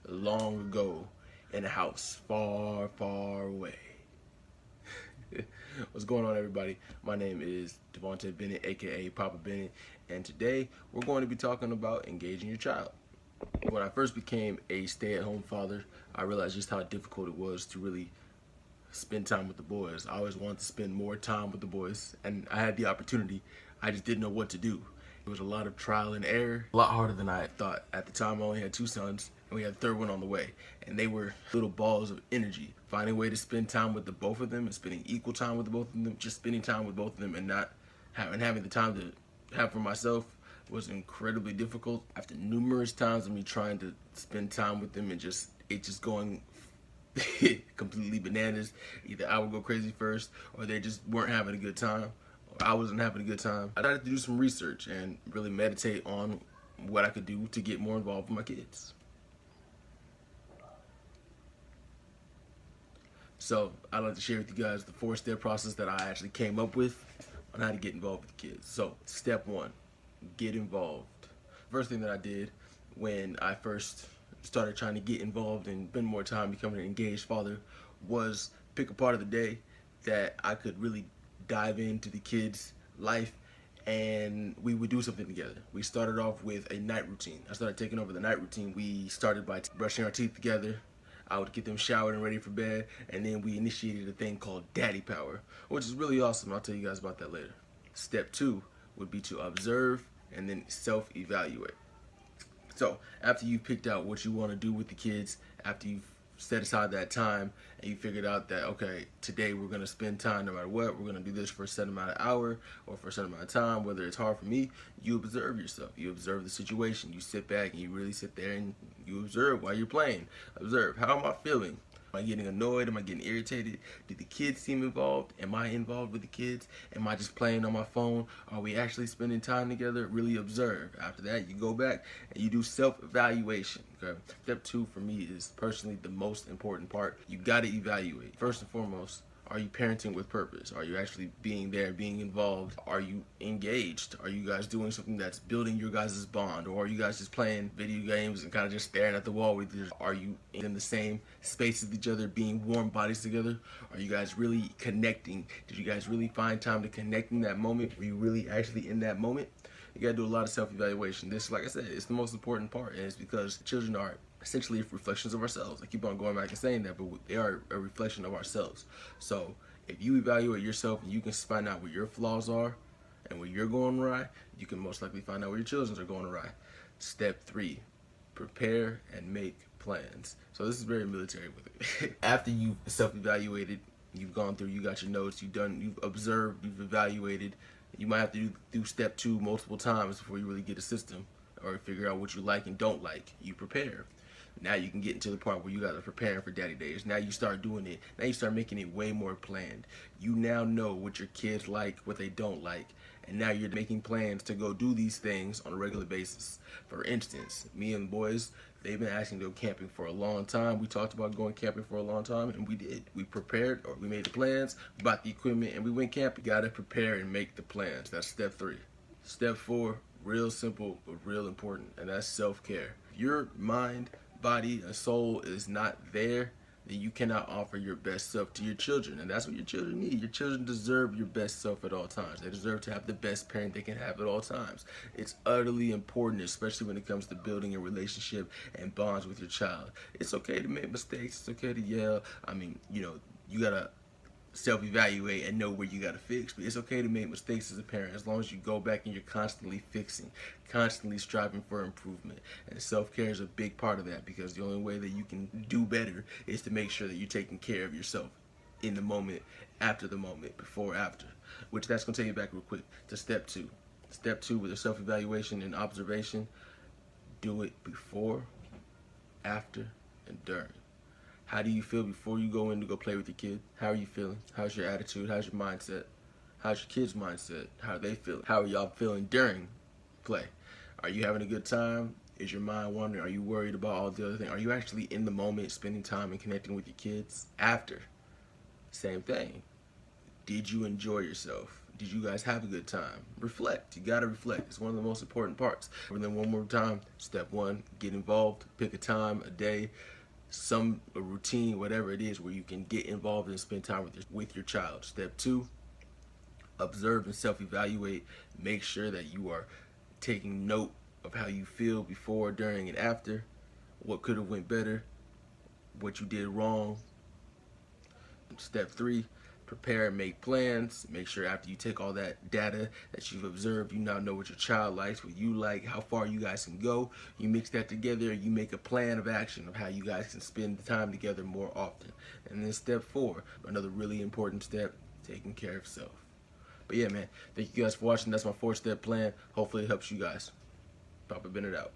long ago in a house far, far away. What's going on, everybody? My name is Bennett, aka Papa Bennett, and today we're going to be talking about engaging your child. When I first became a stay-at-home father, I realized just how difficult it was to really spend time with the boys. I always wanted to spend more time with the boys, and I had the opportunity. I just didn't know what to do. It was a lot of trial and error, a lot harder than I had thought. At the time, I only had 2 sons, and we had a third one on the way, and they were little balls of energy. Finding a way to spend time with the both of them and spending equal time with the both of them, just spending time with both of them and not having the time to have for myself was incredibly difficult. After numerous times of me trying to spend time with them and it just going completely bananas. Either I would go crazy first, or they just weren't having a good time, or I wasn't having a good time. I had to do some research and really meditate on what I could do to get more involved with my kids. So I'd like to share with you guys the 4-step process that I actually came up with on how to get involved with the kids. So step 1, get involved. First thing that I did when I first started trying to get involved and spend more time becoming an engaged father was pick a part of the day that I could really dive into the kids' life, and we would do something together. We started off with a night routine. I started taking over the night routine. We started by brushing our teeth together. I would get them showered and ready for bed, and then we initiated a thing called Daddy Power, which is really awesome. I'll tell you guys about that later. Step 2 would be to observe and then self-evaluate. So after you've picked out what you want to do with the kids, after you've set aside that time and you figured out that, okay, today we're going to spend time no matter what, we're going to do this for a certain amount of hour or for a certain amount of time, whether it's hard for me, you observe yourself. You observe the situation. You sit back and you really sit there and you observe while you're playing. Observe, how am I feeling? Am I getting annoyed? Am I getting irritated? Do the kids seem involved? Am I involved with the kids? Am I just playing on my phone? Are we actually spending time together? Really observe. After that, you go back and you do self-evaluation. Okay? Step 2 for me is personally the most important part. You got to evaluate. First and foremost, are you parenting with purpose? Are you actually being there, being involved? Are you engaged? Are you guys doing something that's building your guys' bond? Or are you guys just playing video games and kind of just staring at the wall with you? Are you in the same space with each other, being warm bodies together? Are you guys really connecting? Did you guys really find time to connect in that moment? Were you really actually in that moment? You gotta do a lot of self-evaluation. This, like I said, it's the most important part, and it's because children are essentially reflections of ourselves. I keep on going back and saying that, but they are a reflection of ourselves. So if you evaluate yourself and you can find out where your flaws are and where you're going awry, you can most likely find out where your children are going awry. Step 3, prepare and make plans. So this is very military with it. After you've self-evaluated, you've gone through, you got your notes, you've observed, you've evaluated, you might have to do step 2 multiple times before you really get a system or figure out what you like and don't like. You prepare. Now you can get into the part where you guys are preparing for daddy days. Now you start doing it. Now you start making it way more planned. You now know what your kids like, what they don't like. And now you're making plans to go do these things on a regular basis. For instance, me and the boys, they've been asking to go camping for a long time. We talked about going camping for a long time, and we did. We prepared, or we made the plans, bought the equipment, and we went camping. You gotta prepare and make the plans. That's step 3. Step 4, real simple, but real important, and that's self-care. Your mind, body, and soul is not there, then you cannot offer your best self to your children, and that's what your children need. Your children deserve your best self at all times. They deserve to have the best parent they can have at all times. It's utterly important, especially when it comes to building a relationship and bonds with your child. It's okay to make mistakes. It's okay to yell. I mean, you gotta self-evaluate and know where you gotta fix, but it's okay to make mistakes as a parent as long as you go back and you're constantly fixing, constantly striving for improvement. And self-care is a big part of that, because the only way that you can do better is to make sure that you're taking care of yourself in the moment, after the moment, before, after. Which that's gonna take you back real quick to step 2. Step 2 with the self-evaluation and observation. Do it before, after, and during. How do you feel before you go in to go play with your kid? How are you feeling? How's your attitude? How's your mindset? How's your kid's mindset? How are they feeling? How are y'all feeling during play? Are you having a good time? Is your mind wandering? Are you worried about all the other things? Are you actually in the moment, spending time and connecting with your kids? After, same thing. Did you enjoy yourself? Did you guys have a good time? Reflect. You gotta reflect. It's one of the most important parts. And then one more time, step one, get involved. Pick a time, a day, a routine, whatever it is, where you can get involved and spend time with your child. Step two, observe and self-evaluate. Make sure that you are taking note of how you feel before, during, and after. What could have went better, what you did wrong. Step three, prepare and make plans. Make sure after you take all that data that you've observed, you now know what your child likes, what you like, how far you guys can go. You mix that together, you make a plan of action of how you guys can spend the time together more often. And then step four, another really important step, taking care of self. But yeah, man, thank you guys for watching. That's my 4-step plan. Hopefully it helps you guys. Papa Bennett out.